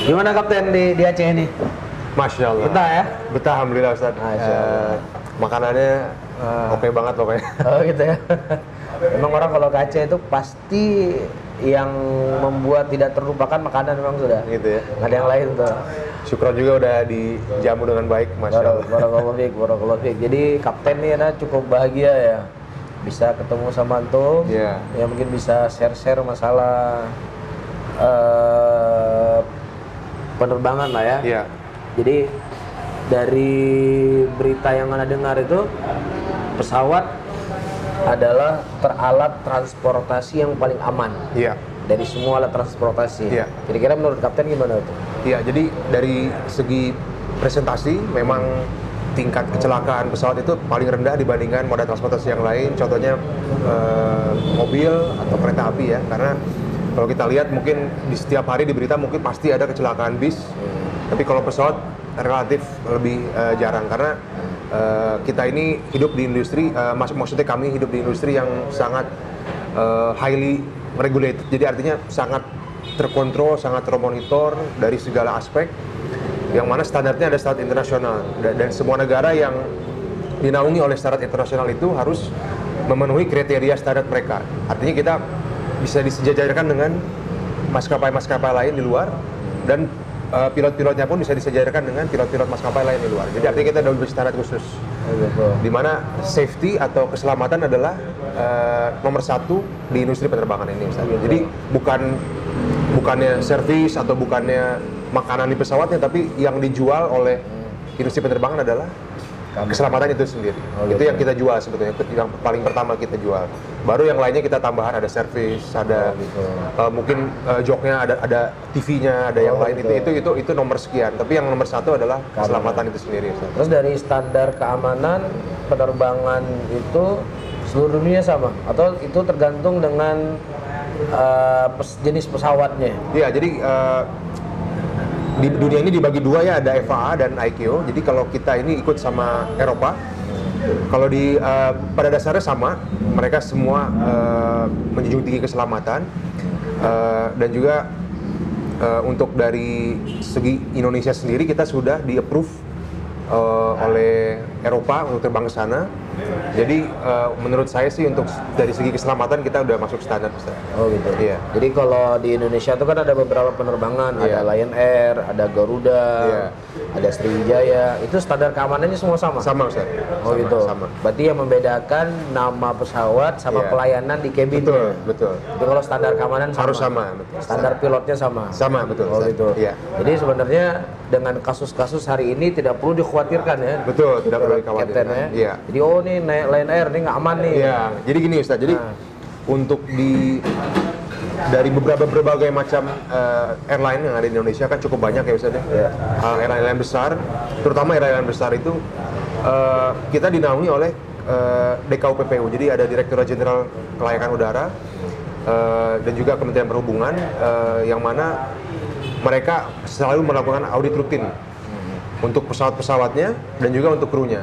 Gimana Kapten di Aceh ini? Masya Allah. Betah ya? Betah, alhamdulillah Ustaz. Makanannya oke banget pokoknya. Oh gitu ya. Memang orang kalau ke Aceh itu pasti yang membuat tidak terlupakan makanan memang sudah. Gitu ya. Nggak ada yang lain tuh. Syukron juga udah dijamu dengan baik, Masya Allah. Barakallahu fiik. Jadi Kapten nih cukup bahagia ya. Bisa ketemu sama antum, ya mungkin bisa share-share masalah penerbangan lah ya. Iya. Jadi dari berita yang Anda dengar itu, pesawat adalah alat transportasi yang paling aman. Iya. Dari semua alat transportasi. Iya. Kira-kira menurut Kapten gimana itu? Iya, jadi dari segi presentasi memang tingkat kecelakaan pesawat itu paling rendah dibandingkan moda transportasi yang lain. Contohnya mobil atau kereta api ya, karena kalau kita lihat mungkin di setiap hari di berita mungkin pasti ada kecelakaan bis. Tapi kalau pesawat relatif lebih jarang karena kita ini hidup di industri, maksudnya kami hidup di industri yang sangat highly regulated. Jadi artinya sangat terkontrol, sangat termonitor dari segala aspek. Yang mana standarnya ada standar internasional dan semua negara yang dinaungi oleh standar internasional itu harus memenuhi kriteria standar mereka. Artinya kita bisa disejajarkan dengan maskapai-maskapai lain di luar dan pilot-pilotnya pun bisa disejajarkan dengan pilot-pilot maskapai lain di luar. Jadi artinya kita ada standar khusus, di mana safety atau keselamatan adalah nomor satu di industri penerbangan ini. Jadi bukannya servis atau bukannya makanan di pesawatnya, tapi yang dijual oleh industri penerbangan adalah keselamatan itu sendiri. Itu yang kita jual sebetulnya, yang paling pertama kita jual. Baru yang lainnya kita tambahan, ada servis, ada mungkin joknya, ada TV-nya, ada yang lain. Itu nomor sekian. Tapi yang nomor satu adalah keselamatan itu sendiri. Terus dari standar keamanan penerbangan itu seluruh dunia sama atau itu tergantung dengan jenis pesawatnya? Iya, jadi di dunia ini dibagi dua ya, ada FAA dan ICAO. Jadi kalau kita ini ikut sama Eropa, kalau pada dasarnya sama, mereka semua menjunjung tinggi keselamatan dan juga untuk dari segi Indonesia sendiri kita sudah di-approve oleh Eropa untuk terbang ke sana. Jadi menurut saya sih untuk dari segi keselamatan kita udah masuk standar. Oh gitu. Iya. Jadi kalau di Indonesia itu kan ada beberapa penerbangan, ada Lion Air, ada Garuda, ada Sriwijaya. Itu standar keamanannya semua sama? Sama, Ustaz. Oh sama, gitu. Sama. Berarti yang membedakan nama pesawat sama pelayanan di cabinnya. Betul. Jadi kalau standar keamanan sama. Harus sama. Betul. Standar pilotnya sama. Sama, betul. Oh Ustaz. gitu. Iya. Jadi sebenarnya dengan kasus-kasus hari ini tidak perlu dikhawatirkan ya. Betul, tidak perlu dikhawatirkan. Ya. Iya. Jadi ini Lion Air ini nggak aman nih. Iya. Jadi gini Ustaz. Jadi untuk dari berbagai macam airline yang ada di Indonesia kan cukup banyak ya Ustaz ya. Airline besar, terutama airline besar itu kita dinaungi oleh DKUPPU. Jadi ada Direktorat Jenderal Kelayakan Udara dan juga Kementerian Perhubungan yang mana mereka selalu melakukan audit rutin untuk pesawat-pesawatnya dan juga untuk krunya.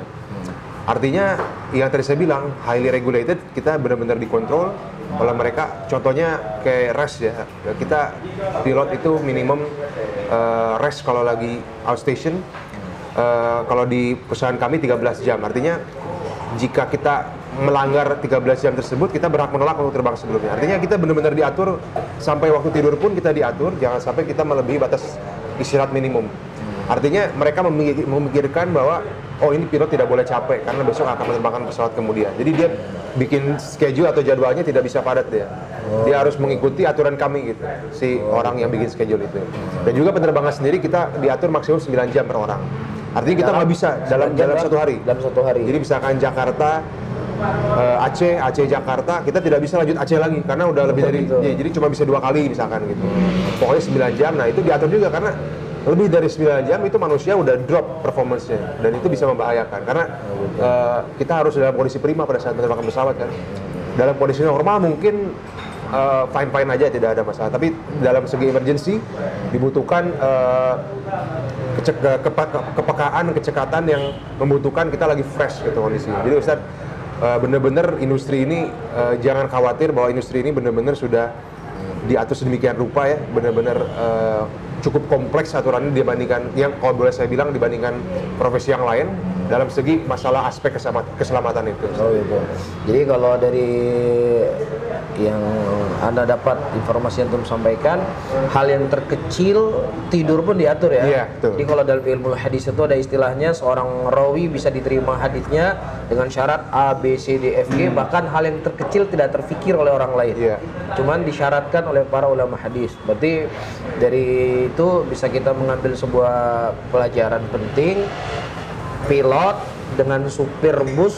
Artinya yang tadi saya bilang highly regulated, kita benar-benar dikontrol oleh mereka. Contohnya kayak rest ya, kita pilot itu minimum rest kalau lagi outstation. Kalau di perusahaan kami 13 jam. Artinya jika kita melanggar 13 jam tersebut, kita berhak menolak untuk terbang sebelumnya. Artinya kita benar-benar diatur sampai waktu tidur pun kita diatur, jangan sampai kita melebihi batas istirahat minimum. Artinya mereka memikirkan bahwa ini pilot tidak boleh capek karena besok akan menerbangkan pesawat kemudian. Jadi dia bikin schedule atau jadwalnya tidak bisa padat dia. Dia harus mengikuti aturan kami gitu, si orang yang bikin schedule itu. Dan juga penerbangan sendiri kita diatur maksimum 9 jam per orang. Artinya kita nggak bisa dalam satu hari. Dalam satu hari. Jadi misalkan Jakarta, Aceh Jakarta, kita tidak bisa lanjut Aceh lagi karena udah lebih dari jadi cuma bisa 2 kali misalkan gitu. Pokoknya 9 jam. Nah itu diatur juga karena lebih dari 9 jam itu manusia udah drop performance-nya dan itu bisa membahayakan karena kita harus dalam kondisi prima pada saat menerbangkan pesawat kan. Dalam kondisi normal mungkin fine-fine aja, tidak ada masalah, tapi dalam segi emergency dibutuhkan kepekaan, kecekatan yang membutuhkan kita lagi fresh gitu kondisinya. Jadi Ustaz, benar-benar industri ini jangan khawatir bahwa industri ini benar-benar sudah diatur sedemikian rupa ya, benar-benar cukup kompleks aturannya dibandingkan yang kalau boleh saya bilang dibandingkan profesi yang lain dalam segi masalah aspek keselamatan itu. Oh gitu. Jadi kalau dari yang Anda dapat informasi yang Antum sampaikan, hal yang terkecil tidur pun diatur ya. Iya, betul. Jadi kalau dalam ilmu hadis itu ada istilahnya seorang rawi bisa diterima hadisnya dengan syarat A, B, C, D, F, G, bahkan hal yang terkecil tidak terfikir oleh orang lain. Iya. Cuman disyaratkan oleh para ulama hadis. Berarti dari itu bisa kita mengambil sebuah pelajaran penting. Pilot dengan supir bus,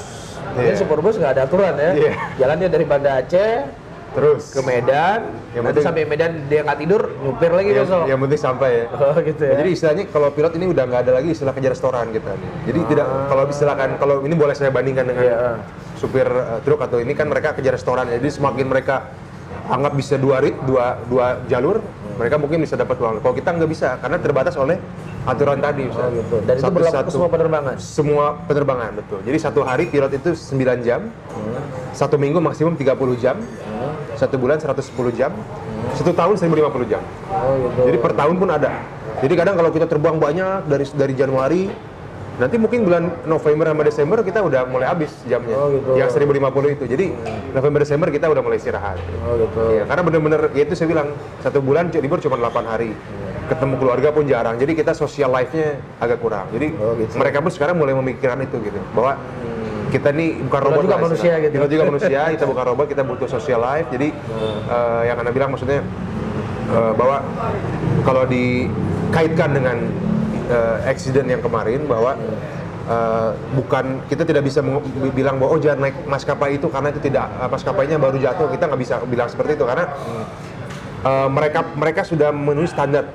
mungkin supir bus nggak ada aturan ya. Jalannya dari Banda Aceh terus ke Medan, nanti sampai Medan dia nggak tidur, nyupir lagi besok. Yang penting sampai ya. Oh gitu ya. Jadi istilahnya kalau pilot ini udah nggak ada lagi istilah kerja restoran kita nih. Jadi tidak kalau istilahkan kalau ini boleh saya bandingkan dengan supir truk atau ini kan mereka kerja restoran. Jadi semakin mereka anggap bisa dua jalur, mereka mungkin bisa dapat uang. Kalau kita nggak bisa karena terbatas oleh aturan tadi. Oh gitu. Dan itu berlaku ke semua penerbangan? Semua penerbangan, betul. Jadi satu hari pilot itu 9 jam, satu minggu maksimum 30 jam, satu bulan 110 jam, satu tahun 1050 jam. Oh gitu. Jadi per tahun pun ada. Jadi kadang kalau kita terbang banyak dari Januari, nanti mungkin bulan November sama Desember kita udah mulai habis jamnya. Oh gitu. Yang 1050 itu. Jadi November Desember kita udah mulai istirahat. Oh gitu. Ya, karena bener-bener ya itu saya bilang satu bulan libur cuma 8 hari. Ketemu keluarga pun jarang. Jadi kita social life-nya agak kurang. Jadi mereka pun sekarang mulai memikirkan itu gitu. Bahwa kita nih bukan robot juga manusia gitu. Kita juga manusia, kita bukan robot, kita butuh social life. Jadi yang Anda bilang maksudnya bahwa kalau dikaitkan dengan accident yang kemarin bahwa bukan kita tidak bisa bilang bahwa jangan naik maskapai itu karena itu tidak maskapainya baru jatuh, kita nggak bisa bilang seperti itu karena mereka sudah memenuhi standar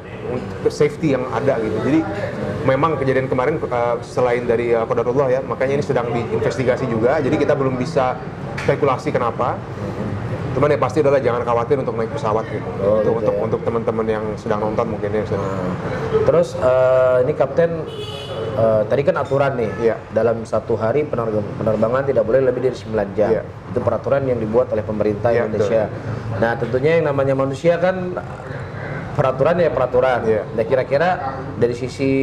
safety yang ada gitu. Jadi memang kejadian kemarin selain dari qadarullah ya, makanya ini sedang diinvestigasi juga. Jadi kita belum bisa spekulasi kenapa. Cuman ya pasti adalah jangan khawatir untuk naik pesawat gitu. Untuk teman-teman yang sedang nonton mungkin ya. Terus ini Kapten tadi kan aturan nih, dalam satu hari penerbangan tidak boleh lebih dari 9 jam. Itu peraturan yang dibuat oleh pemerintah Indonesia. Betul. Nah tentunya yang namanya manusia kan peraturan ya peraturan. Nah kira-kira dari sisi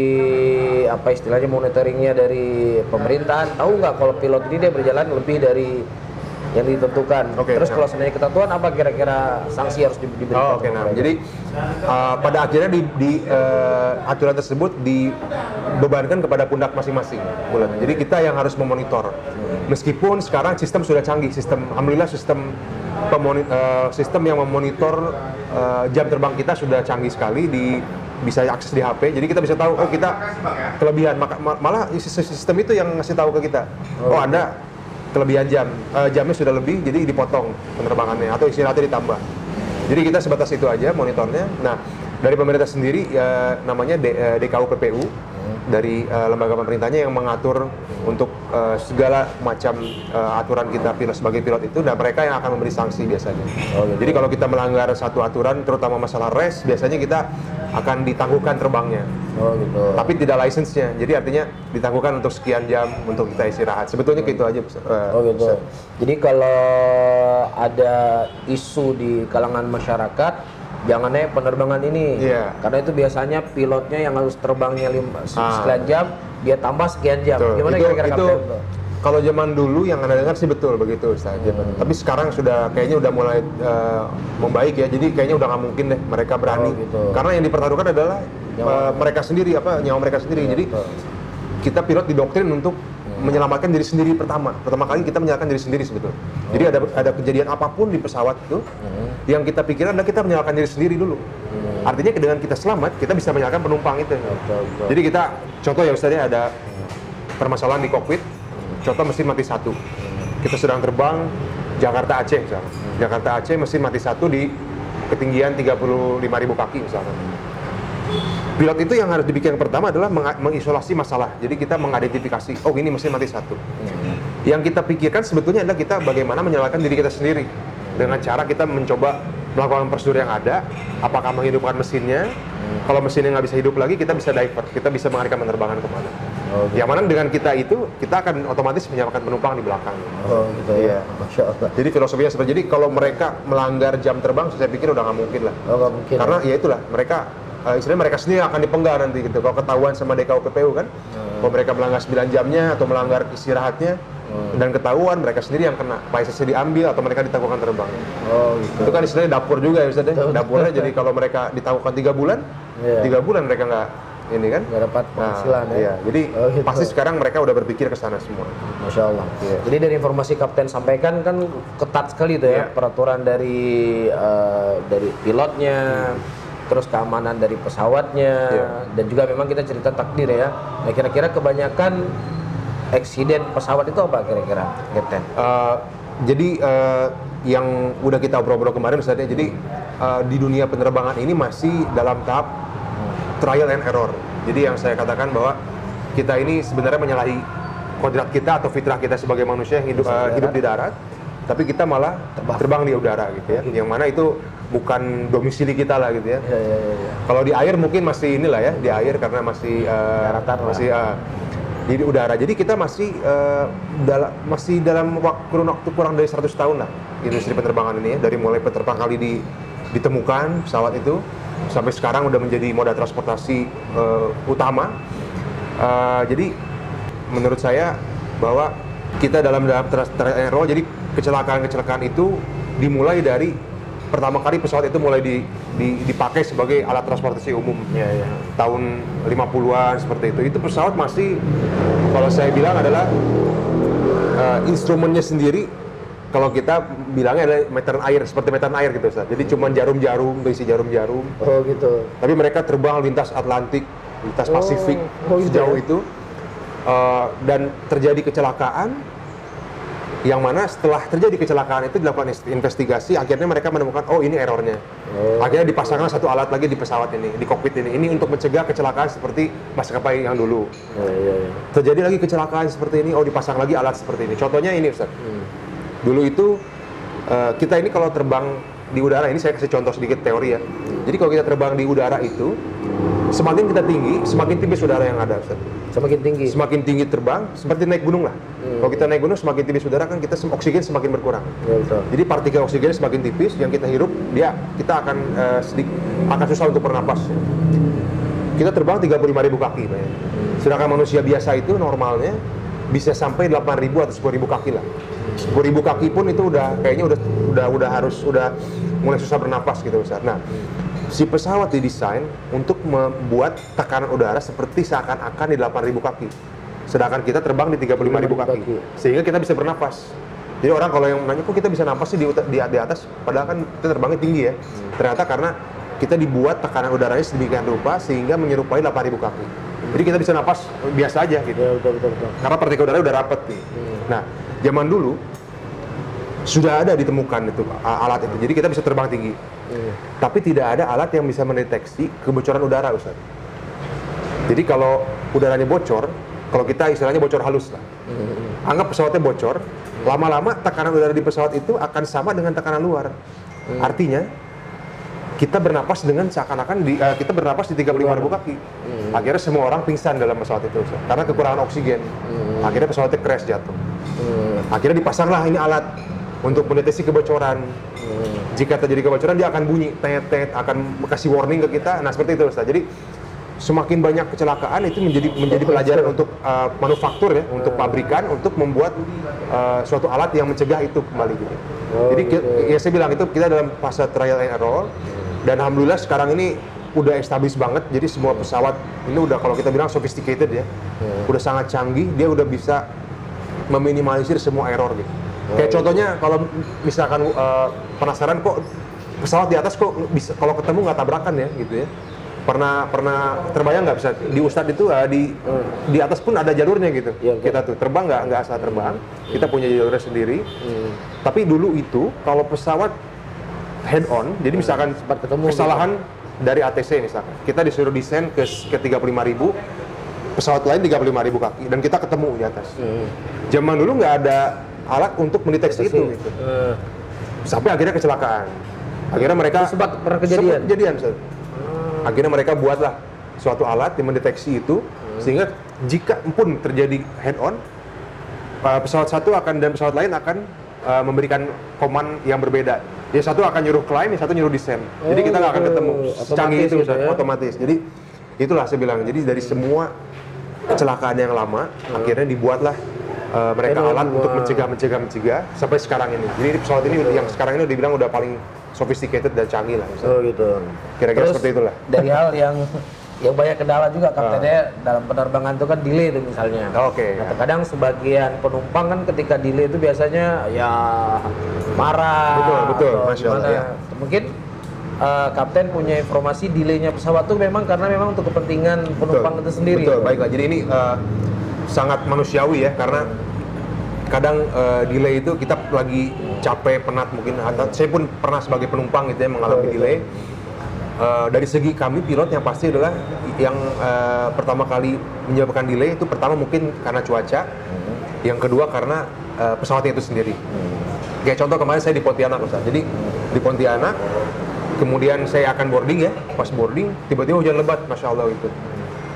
apa istilahnya monitoringnya dari pemerintahan, tahu nggak kalau pilot ini dia berjalan lebih dari yang ditentukan. Terus kalau sebenarnya ketentuan apa kira-kira sanksi harus diberikan? Jadi pada akhirnya di aturan tersebut dibebankan kepada pundak masing-masing. Jadi kita yang harus memonitor. Meskipun sekarang sistem sudah canggih, alhamdulillah sistem yang memonitor jam terbang kita sudah canggih sekali, bisa akses di HP. Jadi kita bisa tahu kita kelebihan, malah sistem itu yang ngasih tahu ke kita. Anda kelebihan jamnya sudah lebih, jadi dipotong penerbangannya atau istirahatnya ditambah. Jadi kita sebatas itu aja monitornya. Nah, dari pemerintah sendiri namanya DKU PPU, dari lembaga pemerintahnya yang mengatur untuk segala macam aturan kita sebagai pilot itu, dan mereka yang akan memberi sanksi biasanya. Jadi kalau kita melanggar satu aturan, terutama masalah rest, biasanya kita akan ditangguhkan terbangnya. Tapi tidak license-nya. Jadi artinya ditangguhkan untuk sekian jam untuk kita istirahat. Sebetulnya gitu aja. Jadi kalau ada isu di kalangan masyarakat, jangan naik penerbangan ini, karena itu biasanya pilotnya yang harus terbangnya sekian jam, dia tambah sekian jam. Gimana kira-kira Kapten? Kalau zaman dulu yang Anda dengar sih betul begitu, tapi sekarang kayaknya udah mulai membaik ya. Jadi kayaknya udah nggak mungkin deh mereka berani, karena yang dipertaruhkan adalah mereka sendiri, nyawa mereka sendiri. Jadi kita pilot didoktrin untuk menyelamatkan diri sendiri pertama kali kita menyelamatkan diri sendiri sebetulnya. Jadi ada kejadian apapun di pesawat itu, yang kita pikirkan adalah kita menyelamatkan diri sendiri dulu. Artinya dengan kita selamat, kita bisa menyelamatkan penumpang itu. Jadi kita, contoh ya Ustaz, ada permasalahan di kokpit, contoh mesin mati satu. Kita sedang terbang Jakarta Aceh misalnya. Jakarta Aceh mesin mati satu di ketinggian 35.000 kaki misalnya. Pilot itu yang harus dibikin yang pertama adalah mengisolasi masalah. Jadi kita mengidentifikasi, ini mesin mati satu. Yang kita pikirkan sebetulnya adalah kita bagaimana menyelamatkan diri kita sendiri. Dengan cara kita mencoba melakukan prosedur yang ada, apakah menghidupkan mesinnya. Kalau mesinnya nggak bisa hidup lagi, kita bisa divert, kita bisa mengalihkan penerbangan kemana. Yang mana dengan kita itu, kita akan otomatis menyelamatkan penumpang di belakang. Iya. Masya Allah. Jadi filosofinya seperti, jadi kalau mereka melanggar jam terbang, saya pikir udah nggak mungkin lah. Nggak mungkin. Karena ya itulah, mereka istilahnya mereka sendiri akan dipenggal nanti gitu. Kalau ketahuan sama DKUPPU kan, kalau mereka melanggar 9 jamnya atau melanggar istirahatnya dan ketahuan, mereka sendiri yang kena. PSSI diambil atau mereka ditangguhkan terbang. Oh gitu. Itu kan istilahnya dapur juga ya Ustaz ya. Dapurnya jadi kalau mereka ditangguhkan 3 bulan, 3 bulan mereka nggak ini kan nggak dapat penghasilan ya. Iya. Jadi gitu. pasti sekarang mereka udah berpikir ke sana semua. Masya Allah. Jadi dari informasi Kapten sampaikan kan ketat sekali tuh ya peraturan dari pilotnya, terus keamanan dari pesawatnya, dan juga memang kita cerita takdir ya. Nah kira-kira kebanyakan eksiden pesawat itu apa kira-kira, Kapten? Jadi yang udah kita obrol-obrol kemarin Ustaz ya, jadi di dunia penerbangan ini masih dalam tahap trial and error. Jadi yang saya katakan bahwa kita ini sebenarnya menyalahi kodrat kita atau fitrah kita sebagai manusia yang hidup di darat, tapi kita malah terbang di udara gitu ya. Yang mana itu bukan domisili kita lah gitu ya. Kalau di air mungkin masih inilah ya, di air karena masih di udara. Jadi kita masih dalam waktu kurang dari 100 tahun lah industri penerbangan ini ya, dari mulai pertama kali ditemukan pesawat itu sampai sekarang udah menjadi moda transportasi utama. Jadi menurut saya bahwa kita dalam trial and error, jadi kecelakaan itu dimulai dari pertama kali pesawat itu mulai dipakai sebagai alat transportasi umum tahun 50-an seperti itu. Itu pesawat masih, kalau saya bilang adalah instrumennya sendiri, kalau kita bilangnya adalah meteran air, seperti meteran air gitu Ustaz. Jadi cuma jarum-jarum, berisi jarum-jarum. Oh gitu. Tapi mereka terbang lintas Atlantik, lintas Pasifik sejauh itu. Dan terjadi kecelakaan, yang mana setelah terjadi kecelakaan itu dilakukan investigasi, akhirnya mereka menemukan, oh ini errornya. Akhirnya dipasangkan satu alat lagi di pesawat ini, di kokpit ini. Ini untuk mencegah kecelakaan seperti maskapai yang dulu. Terjadi lagi kecelakaan seperti ini, oh dipasang lagi alat seperti ini. Contohnya ini Ustaz. Dulu itu kita ini kalau terbang di udara, ini saya kasih contoh sedikit teori ya. Jadi kalau kita terbang di udara itu, semakin kita tinggi, semakin tipis udara yang ada Ustaz. Semakin tinggi? Semakin tinggi terbang, seperti naik gunung lah. Kalau kita naik gunung, semakin tipis udara kan kita oksigen semakin berkurang. Betul. Jadi partikel oksigen semakin tipis, yang kita hirup, kita akan akan susah untuk bernapas. Kita terbang 35.000 kaki. Sedangkan manusia biasa itu normalnya bisa sampai 8.000 atau 10.000 kaki lah. 10.000 kaki pun itu kayaknya udah mulai susah bernapas gitu Ustaz. Nah, si pesawat didesain untuk membuat tekanan udara seperti seakan-akan di 8.000 kaki. Sedangkan kita terbang di 35.000 kaki. Sehingga kita bisa bernapas. Jadi orang kalau yang nanya, kok kita bisa napas sih di atas, padahal kan kita terbangnya tinggi ya. Ternyata karena kita dibuat tekanan udaranya sedemikian rupa sehingga menyerupai 8.000 kaki. Jadi kita bisa napas biasa aja gitu. Ya, betul. Karena partikel udara udah rapet nih. Nah, zaman dulu sudah ada ditemukan itu alat itu. Jadi kita bisa terbang tinggi. Tapi tidak ada alat yang bisa mendeteksi kebocoran udara, Ustaz. Jadi kalau udaranya bocor, kalau kita istilahnya bocor halus lah. Anggap pesawatnya bocor, lama-lama tekanan udara di pesawat itu akan sama dengan tekanan luar. Artinya kita bernapas dengan seakan-akan kita bernapas di 35.000 kaki. Akhirnya semua orang pingsan dalam pesawat itu, Ustaz, karena kekurangan oksigen. Akhirnya pesawatnya crash jatuh. Akhirnya dipasanglah ini alat untuk mendeteksi kebocoran. Jika terjadi kebocoran, dia akan bunyi tet, akan kasih warning ke kita. Nah, seperti itu, Ustaz. Jadi semakin banyak kecelakaan itu menjadi pelajaran untuk manufaktur ya, untuk pabrikan, untuk membuat suatu alat yang mencegah itu kembali gitu. Jadi ya saya bilang itu kita dalam fase trial and error, dan alhamdulillah sekarang ini udah established banget. Jadi semua pesawat ini udah, kalau kita bilang sophisticated ya, udah sangat canggih. Dia udah bisa meminimalisir semua error gitu. Kayak contohnya kalau misalkan penasaran kok pesawat di atas kok bisa, kalau ketemu nggak tabrakan ya gitu ya. Pernah terbayang nggak bisa di Ustadz itu di atas pun ada jalurnya gitu. Kita tuh terbang nggak asal terbang, kita punya jalurnya sendiri. Tapi dulu itu kalau pesawat head on, jadi misalkan kesalahan dari ATC misalkan, kita disuruh desain ke 35.000, pesawat lain 35.000 kaki, dan kita ketemu di atas. Zaman dulu nggak ada alat untuk mendeteksi itu gitu. Sampai akhirnya kecelakaan. Akhirnya mereka sempat kejadian. Akhirnya mereka buatlah suatu alat yang mendeteksi itu, sehingga jika pun terjadi head on, pesawat satu dan pesawat lain akan memberikan command yang berbeda. Ya satu akan nyuruh climb, yang satu nyuruh descend. Jadi kita nggak akan ketemu secanggih itu, gitu ya? otomatis. Jadi itulah saya bilang. Jadi dari semua kecelakaan yang lama, akhirnya dibuatlah mereka alat untuk mencegah sampai sekarang ini. Jadi pesawat ini yang sekarang ini dibilang udah paling sophisticated dan canggih lah. Gitu. Kira-kira seperti itulah. Dari hal yang banyak kendala juga kaptennya dalam penerbangan itu kan delay itu misalnya. Oke. Nah, terkadang sebagian penumpang kan ketika delay itu biasanya ya marah. Betul, Masya Allah. Ya. Mungkin kapten punya informasi delaynya pesawat itu memang karena memang untuk kepentingan penumpang itu sendiri. Betul, baiklah. Jadi ini sangat manusiawi ya, karena kadang delay itu kita lagi capek, penat mungkin. Atau saya pun pernah sebagai penumpang gitu ya mengalami delay. Dari segi kami pilot yang pasti adalah yang pertama kali menyebabkan delay itu pertama mungkin karena cuaca, yang kedua karena pesawatnya itu sendiri. Kayak contoh kemarin saya di Pontianak Ustaz. Jadi di Pontianak kemudian saya akan boarding ya, pas boarding tiba-tiba hujan lebat, Masya Allah itu.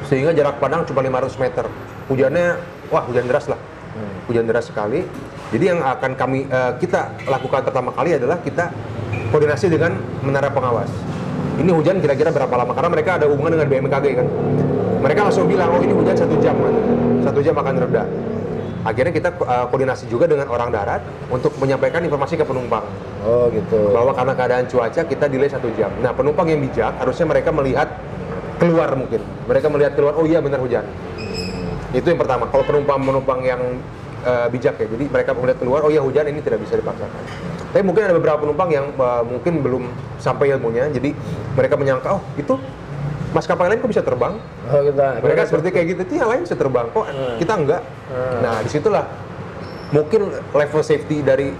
Sehingga jarak pandang cuma 500 meter. Hujannya, wah hujan deras lah. Hujan deras sekali. Jadi yang akan kita lakukan pertama kali adalah kita koordinasi dengan menara pengawas. Ini hujan kira-kira berapa lama? Karena mereka ada hubungan dengan BMKG kan. Mereka langsung bilang, oh ini hujan 1 jam kan. 1 jam akan reda. Akhirnya kita koordinasi juga dengan orang darat untuk menyampaikan informasi ke penumpang. Oh gitu. Bahwa karena keadaan cuaca kita delay 1 jam. Nah penumpang yang bijak harusnya mereka melihat keluar mungkin. Mereka melihat keluar, oh iya benar hujan. Itu yang pertama. Kalau penumpang yang bijak ya, jadi mereka melihat keluar, oh iya hujan, ini tidak bisa dipaksakan. Tapi mungkin ada beberapa penumpang yang mungkin belum sampai ilmunya, jadi mereka menyangka, oh itu maskapai lain kok bisa terbang? Oh, mereka seperti kayak gitu, yang lain bisa terbang, kok kita enggak? Nah disitulah mungkin level safety dari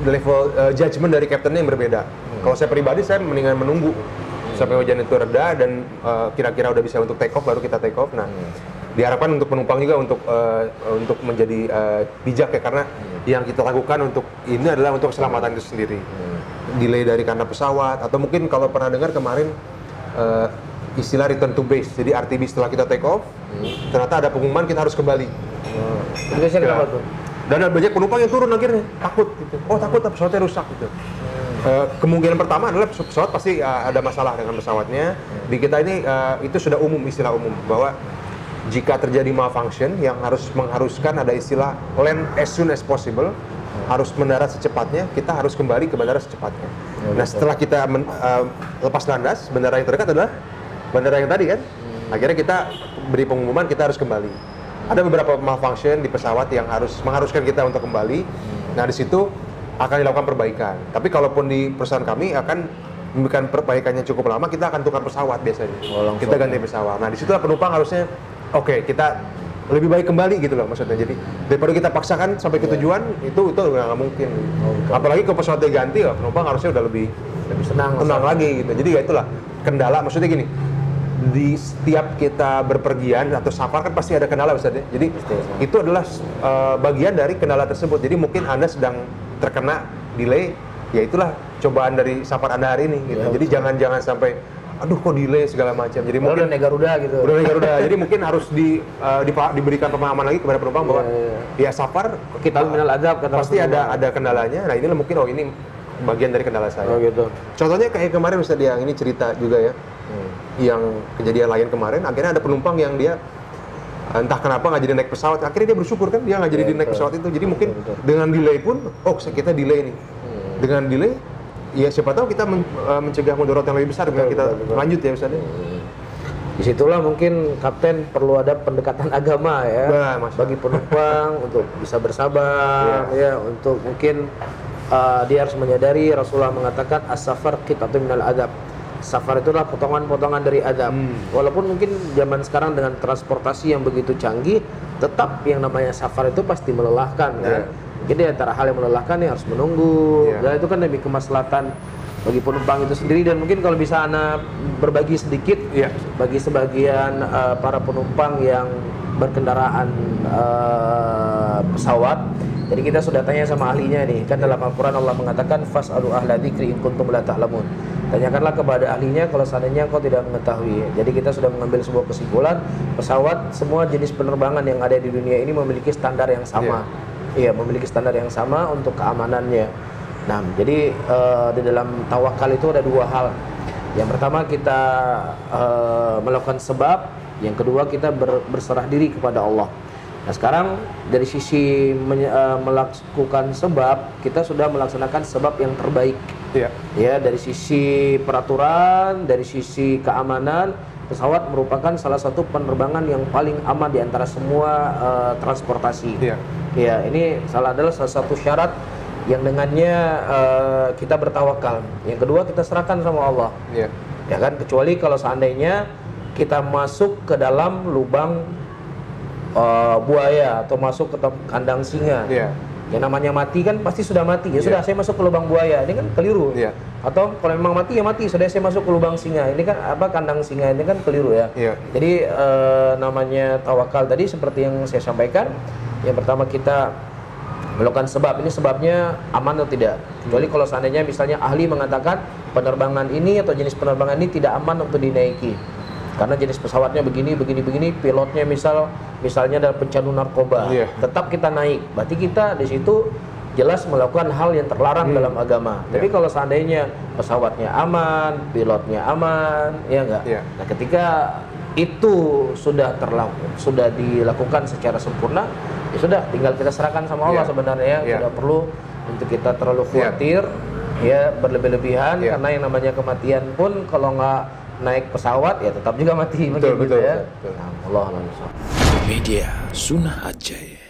level judgement dari kaptennya yang berbeda. Kalau saya pribadi, saya mendingan menunggu sampai hujan itu reda dan kira-kira udah bisa untuk take off, baru kita take off. Nah diharapkan untuk penumpang juga untuk menjadi bijak ya, karena yang kita lakukan untuk ini adalah untuk keselamatan itu sendiri. Delay dari karena pesawat, atau mungkin kalau pernah dengar kemarin istilah return to base. Jadi RTB setelah kita take off, ternyata ada pengumuman kita harus kembali. Biasanya kenapa tuh? Dan ada banyak penumpang yang turun akhirnya, takut gitu. Oh takut pesawatnya rusak gitu. Kemungkinan pertama adalah pesawat pasti ada masalah dengan pesawatnya. Di kita ini itu sudah umum, istilah umum, bahwa jika terjadi malfunction yang mengharuskan ada istilah land as soon as possible, harus mendarat secepatnya, kita harus kembali ke bandara secepatnya. Nah setelah kita lepas landas, bandara yang terdekat adalah bandara yang tadi kan. Akhirnya kita beri pengumuman kita harus kembali. Ada beberapa malfunction di pesawat yang mengharuskan kita untuk kembali. Nah di situ akan dilakukan perbaikan. Tapi kalaupun di perusahaan kami akan memberikan perbaikannya cukup lama, kita akan tukar pesawat biasanya. Kita ganti pesawat. Nah disitulah penumpang harusnya oke, kita lebih baik kembali gitu loh maksudnya. Jadi daripada kita paksakan sampai ke tujuan, itu nggak mungkin. Apalagi kalau pesawatnya ganti, penumpang harusnya udah lebih tenang lagi gitu. Jadi ya itulah kendala. Maksudnya gini, di setiap kita berpergian atau safar kan pasti ada kendala Ustaz ya. Jadi itu adalah bagian dari kendala tersebut. Jadi mungkin Anda sedang terkena delay, ya itulah cobaan dari safar Anda hari ini gitu. Jadi jangan sampai aduh kok delay segala macam. Jadi mungkin udah naik Garuda gitu. Udah naik Garuda. Jadi mungkin harus diberikan pemahaman lagi kepada penumpang bahwa ya safar kita minal adab pasti ada kendalanya. Nah, inilah mungkin ini bagian dari kendala saya. Oh gitu. Contohnya kayak kemarin Ustaz yang ini cerita juga ya. Yang kejadian lain kemarin, akhirnya ada penumpang yang dia entah kenapa nggak jadi naik pesawat. Akhirnya dia bersyukur kan dia nggak jadi naik pesawat itu. Jadi mungkin dengan delay pun, kita delay nih. Dengan delay ya siapa tahu kita mencegah mudarat yang lebih besar dengan kita lanjut ya Ustaz. Disitulah mungkin kapten perlu ada pendekatan agama ya bagi penumpang untuk bisa bersabar ya, untuk mungkin dia harus menyadari Rasulullah mengatakan as-safar qit'atun minal adab. Safar itulah potongan-potongan dari adab. Walaupun mungkin zaman sekarang dengan transportasi yang begitu canggih, tetap yang namanya safar itu pasti melelahkan kan. Jadi antara hal yang melelahkan ya harus menunggu. Dan itu kan demi kemaslahatan bagi penumpang itu sendiri. Dan mungkin kalau bisa Anda berbagi sedikit bagi sebagian para penumpang yang berkendaraan pesawat. Jadi kita sudah tanya sama ahlinya nih. Kan dalam Al-Quran Allah mengatakan fas'alu ahla dzikri in kuntum la ta'lamun. Tanyakanlah kepada ahlinya kalau seandainya kau tidak mengetahui. Jadi kita sudah mengambil sebuah kesimpulan, pesawat semua jenis penerbangan yang ada di dunia ini memiliki standar yang sama. Iya, memiliki standar yang sama untuk keamanannya. Nah, jadi di dalam tawakal itu ada dua hal. Yang pertama kita melakukan sebab, yang kedua kita berserah diri kepada Allah. Nah, sekarang dari sisi melakukan sebab, kita sudah melaksanakan sebab yang terbaik. Ya, dari sisi peraturan, dari sisi keamanan, pesawat merupakan salah satu penerbangan yang paling aman di antara semua transportasi. Ya, ini adalah salah satu syarat yang dengannya kita bertawakal. Yang kedua, kita serahkan sama Allah. Ya kan, kecuali kalau seandainya kita masuk ke dalam lubang buaya atau masuk ke kandang singa. Yang namanya mati kan pasti sudah mati. Ya sudah, saya masuk ke lubang buaya. Ini kan keliru. Atau kalau memang mati ya mati. Sudah, saya masuk ke lubang singa. Ini kan kandang singa, ini kan keliru ya. Jadi namanya tawakal tadi seperti yang saya sampaikan. Yang pertama kita melakukan sebab. Ini sebabnya aman atau tidak. Kecuali kalau seandainya misalnya ahli mengatakan penerbangan ini atau jenis penerbangan ini tidak aman untuk dinaiki. Karena jenis pesawatnya begini, pilotnya misalnya adalah pecandu narkoba. Tetap kita naik. Berarti kita di situ jelas melakukan hal yang terlarang dalam agama. Tapi kalau seandainya pesawatnya aman, pilotnya aman, ya enggak. Nah, ketika itu sudah dilakukan secara sempurna, ya sudah, tinggal kita serahkan sama Allah sebenarnya. Tidak perlu untuk kita terlalu khawatir, ya berlebih-lebihan, karena yang namanya kematian pun kalau nggak naik pesawat ya tetap juga mati. Betul. Nah, Allah. Media Sunnah Aceh.